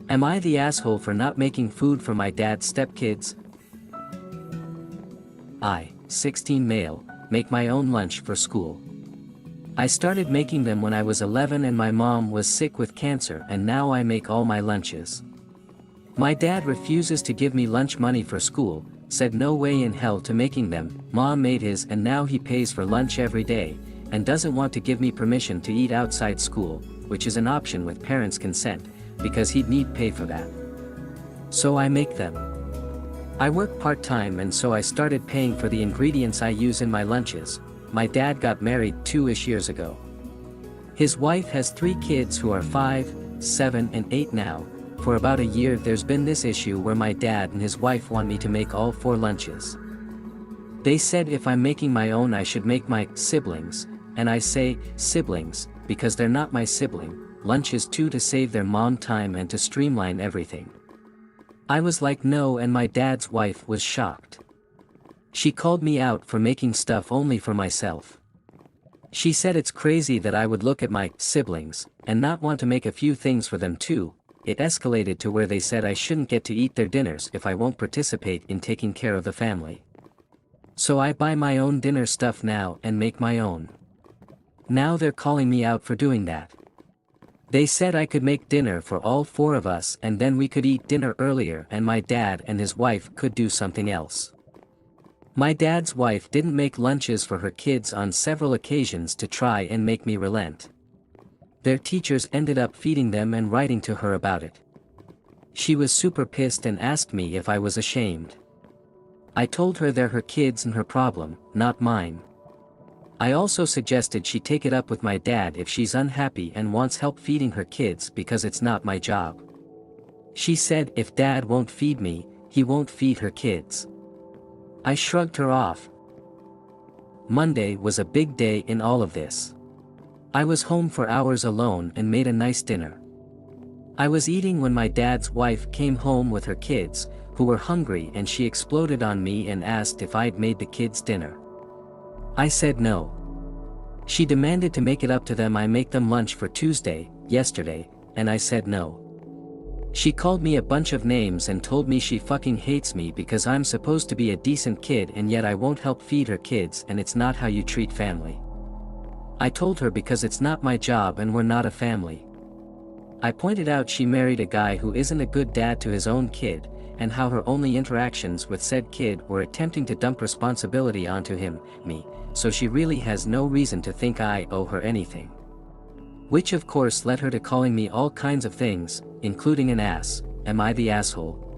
Am I the asshole for not making food for my dad's stepkids? I, 16 male, make my own lunch for school. I started making them when I was 11 and my mom was sick with cancer, and now I make all my lunches. My dad refuses to give me lunch money for school, said no way in hell to making them. Mom made his and now he pays for lunch every day, and doesn't want to give me permission to eat outside school, which is an option with parents' consent, because he'd need pay for that. So I make them. I work part-time, and so I started paying for the ingredients I use in my lunches. My dad got married 2-ish years ago. His wife has 3 kids who are 5, 7 and 8 now. For about a year there's been this issue where my dad and his wife want me to make all 4 lunches. They said if I'm making my own I should make my siblings, and I say siblings, because they're not my sibling, lunches too, to save their mom time and to streamline everything. I was like no, and my dad's wife was shocked. She called me out for making stuff only for myself. She said it's crazy that I would look at my siblings and not want to make a few things for them too. It escalated to where they said I shouldn't get to eat their dinners if I won't participate in taking care of the family. So I buy my own dinner stuff now and make my own. Now they're calling me out for doing that. They said I could make dinner for all 4 of us and then we could eat dinner earlier and my dad and his wife could do something else. My dad's wife didn't make lunches for her kids on several occasions to try and make me relent. Their teachers ended up feeding them and writing to her about it. She was super pissed and asked me if I was ashamed. I told her they're her kids and her problem, not mine. I also suggested she take it up with my dad if she's unhappy and wants help feeding her kids, because it's not my job. She said if dad won't feed me, he won't feed her kids. I shrugged her off. Monday was a big day in all of this. I was home for hours alone and made a nice dinner. I was eating when my dad's wife came home with her kids, who were hungry, and she exploded on me and asked if I'd made the kids dinner. I said no. She demanded to make it up to them. I make them lunch for Tuesday, yesterday, and I said no. She called me a bunch of names and told me she fucking hates me because I'm supposed to be a decent kid and yet I won't help feed her kids, and it's not how you treat family. I told her because it's not my job and we're not a family. I pointed out she married a guy who isn't a good dad to his own kid, and how her only interactions with said kid were attempting to dump responsibility onto him, me, so she really has no reason to think I owe her anything. Which of course led her to calling me all kinds of things, including an ass. Am I the asshole?